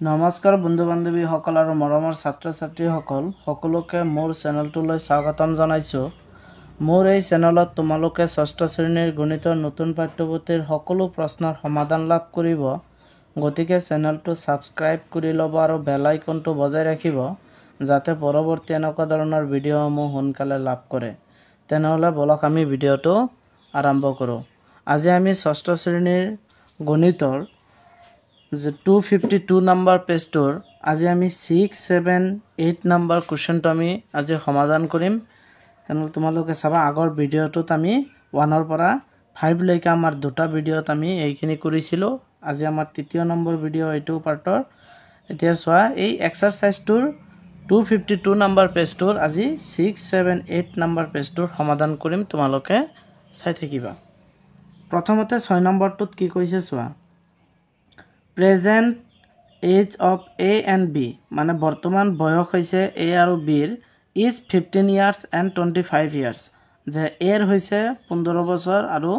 নমস্কাৰ বন্ধু বান্ধৱী সকল আৰু মৰমৰ ছাত্ৰ ছাত্ৰীসকল সকলোকে মোৰ চেনেলটোলৈ স্বাগতম জনাইছোঁ। মোৰ এই চেনেলত তোমালোকে ষষ্ঠ শ্ৰেণীৰ গণিতৰ নতুন পাঠ্যপুথিৰ সকলো প্ৰশ্নৰ সমাধান লাভ কৰিব। গতিকে চেনেলটো ছাবস্ক্ৰাইব কৰি ল'ব আৰু বেল আইকনটো বজাই ৰাখিব যাতে পৰৱৰ্তী এনেকুৱা ধৰণৰ ভিডিঅ'সমূহ সোনকালে লাভ কৰে। তেনেহ'লে বলক আমি ভিডিঅ'টো আৰম্ভ কৰোঁ। আজি আমি ষষ্ঠ শ্ৰেণীৰ গণিতৰ 252 নম্বৰ পেজটোৰ আজি আমি 6, 7, 8 নম্বৰ কুৱেশ্যনটো আমি আজি সমাধান কৰিম। তেনেহ'লে তোমালোকে চাবা আগৰ ভিডিঅ'টোত আমি 1 পৰা 5 লৈকে আমাৰ দুটা ভিডিঅ'ত আমি এইখিনি কৰিছিলোঁ। আজি আমাৰ তৃতীয় নম্বৰ ভিডিঅ' এইটো পাৰ্টৰ। এতিয়া চোৱা এই এক্সাৰচাইজটোৰ 252 নম্বৰ পেজটোৰ আজি 6, 7, 8 নম্বৰ পেজটোৰ সমাধান কৰিম, তোমালোকে চাই থাকিবা। প্ৰথমতে 6 নম্বৰটোত কি কৈছে চোৱা, present age of a and b, মানে বৰ্তমান বয়স হৈছে এ আৰু বিৰ ইজ 15 ইয়াৰ্ছ এণ্ড 25 ইয়াৰ্ছ, যে এৰ হৈছে 15 বছৰ আৰু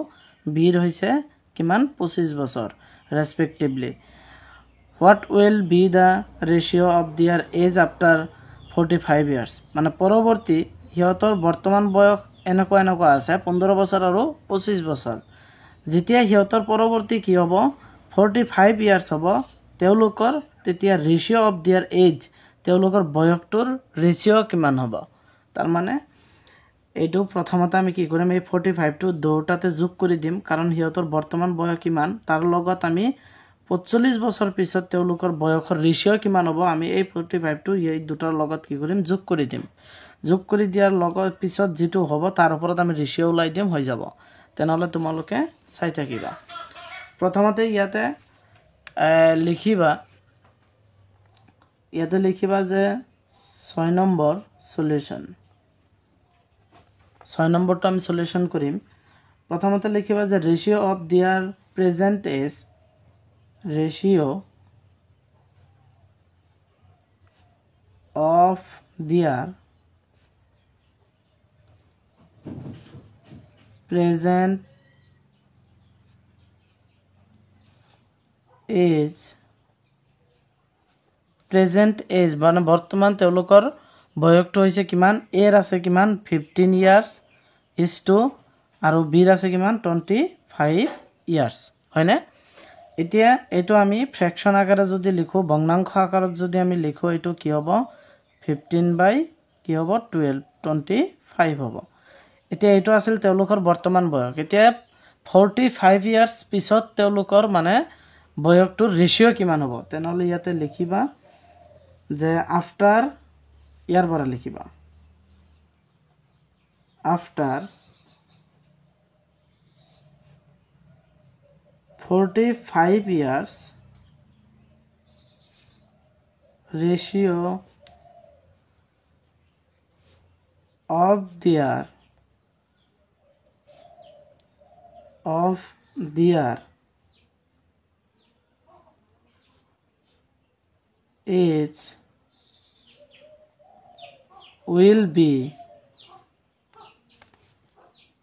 বিৰ হৈছে কিমান 25 বছৰ respectively. What will be the ratio' of দিয়াৰ এজ আফটাৰ 45 ইয়াৰ্ছ, মানে পৰৱৰ্তী সিহঁতৰ বৰ্তমান বয়স এনেকুৱা আছে 15 বছৰ আৰু 25 বছৰ। যেতিয়া সিহঁতৰ পৰৱৰ্তী কি হ'ব 45 ইয়াৰ্ছ হ'ব, তেওঁলোকৰ তেতিয়া ৰেচিঅ' অফ দিয়াৰ এজ, তেওঁলোকৰ বয়সটোৰ ৰেচিঅ' কিমান হ'ব। তাৰমানে এইটো প্ৰথমতে আমি কি কৰিম, এই 45টো দুটাতে যোগ কৰি দিম, কাৰণ সিহঁতৰ বৰ্তমান বয়স কিমান তাৰ লগত আমি 45 বছৰ পিছত তেওঁলোকৰ বয়সৰ ৰেচিঅ' কিমান হ'ব, আমি এই 45টো এই দুটাৰ লগত কি কৰিম যোগ কৰি দিম। যোগ কৰি দিয়াৰ লগত পিছত যিটো হ'ব তাৰ ওপৰত আমি ৰেচিঅ' ওলাই দিম, হৈ যাব। তেনেহ'লে তোমালোকে চাই থাকিবা। প্ৰথমতে ইয়াতে লিখিবা যে 6 নম্বৰ সলিউশ্যন। 6 নম্বৰটো আমি সলিউশ্যন কৰিম। প্ৰথমতে লিখিবা যে ৰেচিঅ' অফ দিয়াৰ প্ৰেজেণ্ট এজ, ৰেচিঅ' অফ দিয়াৰ প্ৰেজেণ্ট এজ মানে বৰ্তমান তেওঁলোকৰ বয়সটো হৈছে কিমান, এৰ আছে কিমান 15 ইয়াৰ্ছ ইজ টু আৰু বিৰ আছে কিমান 25 ইয়াৰ্ছ, হয়নে? এতিয়া এইটো আমি ফ্ৰেকশ্যন আকাৰে যদি লিখোঁ, ভগ্নাংশ আকাৰত যদি আমি লিখোঁ, এইটো কি হ'ব 15 কি হ'ব 12, 25 হ'ব। এতিয়া এইটো আছিল তেওঁলোকৰ বৰ্তমান বয়স। এতিয়া 45 ইয়াৰ্ছ পিছত তেওঁলোকৰ মানে বয়সটোৰ ৰেচিঅ' কিমান হ'ব। তেনেহ'লে ইয়াতে লিখিবা যে আফটাৰ, ইয়াৰ পৰা লিখিবা after 45 years ratio of their age will be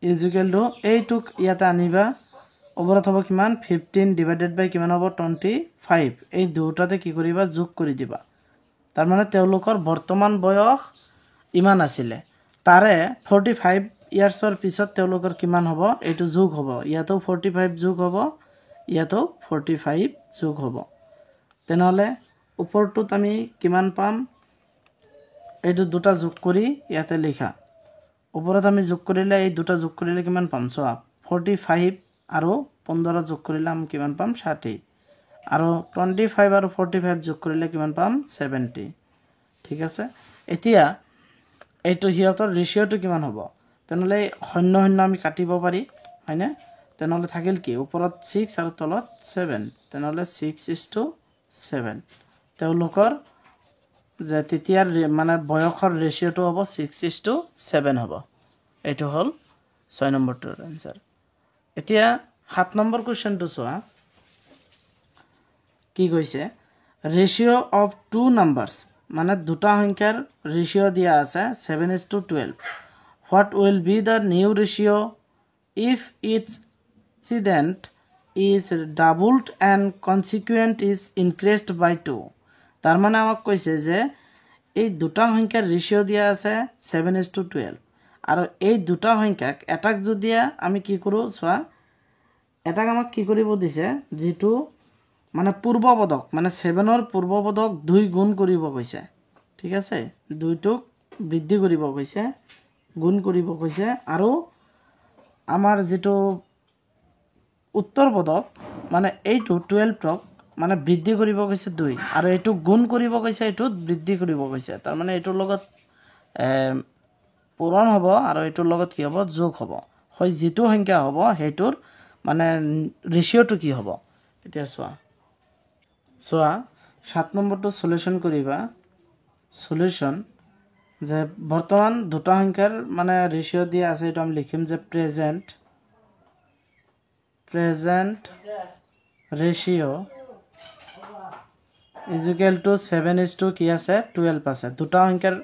is equal to এইটুক ইয়াতে আনিবা, ওপৰত হ'ব কিমান 15 ডিভাইডেড বাই কিমান হ'ব 25, এই দুটাতে কি কৰিবা যোগ কৰি দিবা। তাৰমানে তেওঁলোকৰ বৰ্তমান বয়স ইমান আছিলে, তাৰে 45 ইয়াৰ্ছৰ পিছত তেওঁলোকৰ কিমান হ'ব এইটো যোগ হ'ব, ইয়াতো 45 যোগ হ'ব, ইয়াতো 45 যোগ হ'ব। তেনেহ'লে ওপৰটোত আমি কিমান পাম, এইটো দুটা যোগ কৰি ইয়াতে লিখা, ওপৰত আমি যোগ কৰিলে এই দুটা যোগ কৰিলে কিমান পাম চোৱা, 45 আৰু 15 যোগ কৰিলে আমি কিমান পাম 60, আৰু 25 আৰু 45 যোগ কৰিলে কিমান পাম 70। ঠিক আছে, এতিয়া এইটো সিহঁতৰ ৰেচিঅ'টো কিমান হ'ব, তেনেহ'লে শূন্য শূন্য আমি কাটিব পাৰি, হয়নে? তেনেহ'লে থাকিল কি ওপৰত 6 আৰু তলত 7, তেনেহ'লে 6:7, তেওঁলোকৰ যে তেতিয়াৰ মানে বয়সৰ ৰেচিঅ'টো হ'ব 6:7 হ'ব। এইটো হ'ল 6 নম্বৰটোৰ এনচাৰ। এতিয়া 7 নম্বৰ কুৱেশ্যনটো চোৱা কি কৈছে, ৰেচিঅ' অফ 2 নাম্বাৰছ, মানে দুটা সংখ্যাৰ ৰেচিঅ' দিয়া আছে 7:12, what will be the new ratio' if its incident is doubled and consequent is increased by 2, তার মানে আমাক কৈছে যে এই দুটা সংখ্যাৰ ৰেশিও দিয়া আছে 7:12 আৰু এই দুটা সংখ্যাক এটাক যদি আমি কি কৰো চোৱা এটাক আমাক কি কৰিব দিছে যেটো মানে পূৰ্বপদক মানে 7ৰ পূৰ্বপদক 2 গুণ কৰিব কৈছে ঠিক আছে 2টোক বৃদ্ধি কৰিব কৈছে গুণ কৰিব কৈছে আৰু আমাৰ যেটো উত্তৰ পদক মানে এইটো 12ক মানে বৃদ্ধি কৰিব কৈছে 2 আৰু এইটো গুণ কৰিব কৈছে এইটো বৃদ্ধি কৰিব কৈছে তাৰ মানে এইটোৰ লগত পূৰণ হ'ব আৰু এইটোৰ লগত কি হ'ব যোগ হ'ব হয় যেটো সংখ্যা হ'ব হেতুৰ মানে ৰেশিওটো কি হ'ব এতিয়া চোৱা 7 নম্বৰটো সলিউশন কৰিবা সলিউশন যে বৰ্তমান দুটা সংখ্যাৰ মানে ৰেশিও দিয়া আছে এটা আমি লিখিম যে প্ৰেজেন্ট ৰেশিও is equal to 7:12 কি আছে 12 আছে দুটা সংখ্যাৰ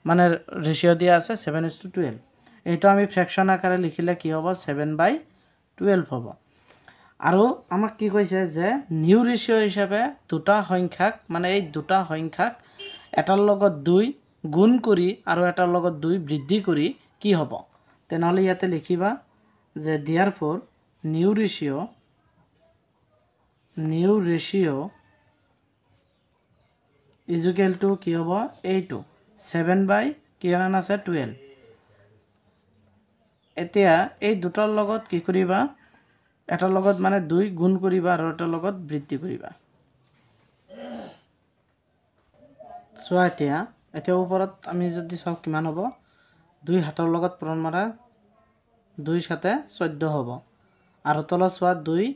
মানে ৰেশিও দিয়া আছে 7:12 এটা আমি ফ্ৰ্যাকশন আকাৰে লিখিলে কি হ'ব 7/12 হ'ব আৰু আমাক কি কৈছে যে নিউ ৰেশিও হিচাপে দুটা সংখ্যাক মানে এই দুটা সংখ্যাক এটাৰ লগত 2 গুণ কৰি আৰু এটাৰ লগত 2 বৃদ্ধি কৰি কি হ'ব তেনেহলে ইয়াতে লিখিবা যে therefore new ratio is equal to কি হ'ব এইটো 7/কিমান আছে 12 এতিয়া এই দুটাৰ লগত কি কৰিবা এটাৰ লগত মানে 2 গুণ কৰিবা আৰু এটাৰ লগত বৃদ্ধি কৰিবা সোয়া এতিয়া ওপৰত আমি যদি চাও কিমান হ'ব 2 হাতৰ লগত পূৰণ মাৰা 2 সাথে 14 হ'ব আৰু তলত সোয়া 2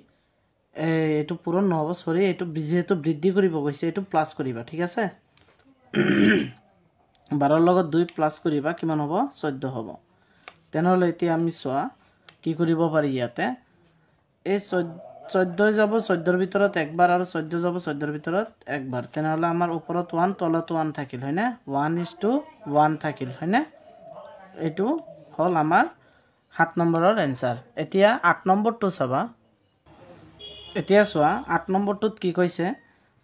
এটো পূৰণ নহব সৰি এটো যেহেতু বৃদ্ধি কৰিব গৈছে এটো প্লাস কৰিবা ঠিক আছে 12 লগত 2 প্লাস কৰিবা কিমান হ'ব 14 হ'ব তেনেহলে এতিয়া আমি সোয়া কি কৰিব পাৰি ইয়াতে এই 14 যাব 14 ৰ ভিতৰত একবাৰ আৰু 14 যাব 14 ৰ ভিতৰত একবাৰ তেনেহলে আমাৰ ওপৰত 1 তলত 1 থাকিল হয়নে 1:1 থাকিল হয়নে এটো হল আমাৰ 7 নম্বৰৰ आंसर এতিয়া 8 নম্বৰটো চাবা এতিয়া সোয়া 8 নম্বৰটোত কি কৈছে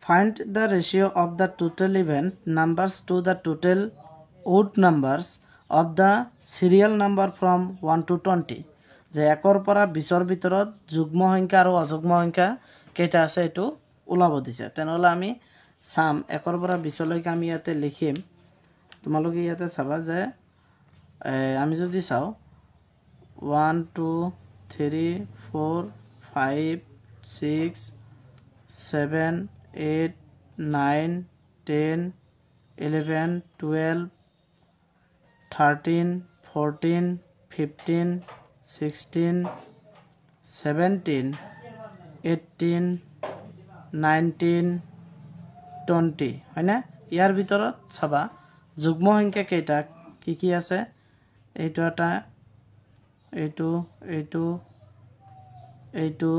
find the ratio of the total even numbers to the total odd numbers of the serial number from 1 to 20 যে 1 ৰ পৰা 20 ৰ ভিতৰত যুগ্ম সংখ্যা আৰু অযুগ্ম সংখ্যা কেইটা আছে এটো উলাব দিছে তেনেহলে আমি সাম 1 ৰ পৰা 20 লৈকে আমি ইয়াতে লিখিম তোমালোকে ইয়াতে চাবা যে আমি যদি চাও 1 2 3 4 5 6 7 8 9 10 11 12 13 14 15 16 17 18 19 20 হয়না ইয়াৰ ভিতৰত চাবা যুগ্ম সংখ্যা কেইটা কি আছে এইটো এটা এইটো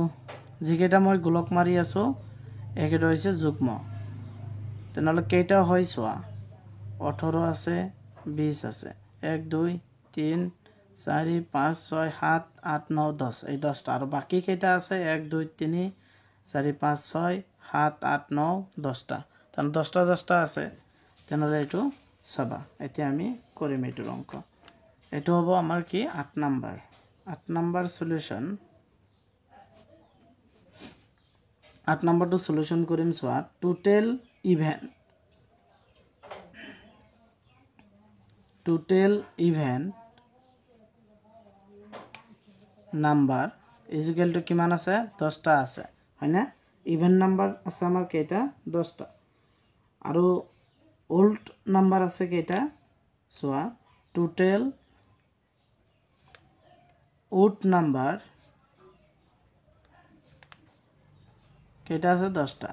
যিকেইটা মই গোলক মাৰি আছো একেটা হৈছে যুগ্ম তেনেহলে কেইটা হয় সোয়া 18 আছে 20 আছে 1 2 3 4 5 6 7 8 9 10 এই 10টা আৰু বাকি কেইটা আছে 1 2 3 4 5 6 7 8 9 10টা তান 10টা আছে তেনেহলে এটো চাবা এতিয়া আমি কৰিম এটো অংক এটো হ'ব আমাৰ কি 8 নাম্বাৰ সলিউশন 8 নাম্বাৰটো সলিউশন কৰিম সোয়া total even number is equal to কিমান আছে 10টা আছে হয়না ইভেন নাম্বার আছে আমাৰ কেইটা 10টা আৰু ওল্ড নাম্বাৰ আছে কেইটা সোয়া টোটাল ওড নাম্বাৰ কেইটা আছে 10টা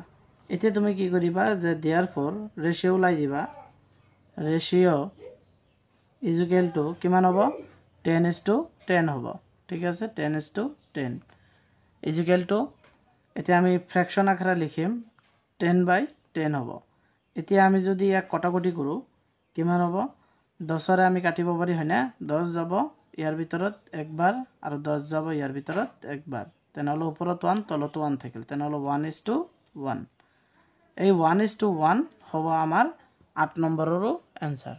এতিয়া তুমি কি কৰিবা যে therefore ৰেশিও লাই দিবা ৰেশিও ইজ ইকুয়াল টু কিমান হ'ব 10:10 হ'ব ঠিক আছে 10:10 ইজ ইকুয়াল টু এতিয়া আমি ফ্র্যাকশন আকারে লিখিম 10/10 হ'ব এতিয়া আমি যদি এক কটাকটি কৰো কিমান হ'ব 10 ৰে আমি কাটিব পাৰি হয়না 10 যাব ইয়াৰ ভিতৰত একবাৰ আৰু 10 যাব ইয়াৰ ভিতৰত একবাৰ তেনেহলে ওপৰত 1 তলত 1 থাকিল তেনেহলে 1:1 এই 1:1 হ'ব আমাৰ 8 নম্বৰৰো এনসাৰ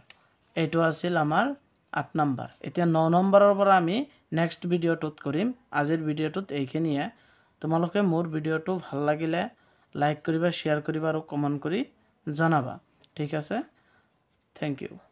এইটো আছিল আমাৰ 8 নম্বৰ এতিয়া 9 নম্বৰৰ পৰা আমি নেক্সট ভিডিঅ'টোত কৰিম আজিৰ ভিডিঅ'টোত এইখিনিয়ে তোমালোকে মোৰ ভিডিঅ'টো ভাল লাগিলে লাইক কৰিবা শেয়াৰ কৰিবা আৰু কমেন্ট কৰি জনাবা ঠিক আছে থ্যাংক ইউ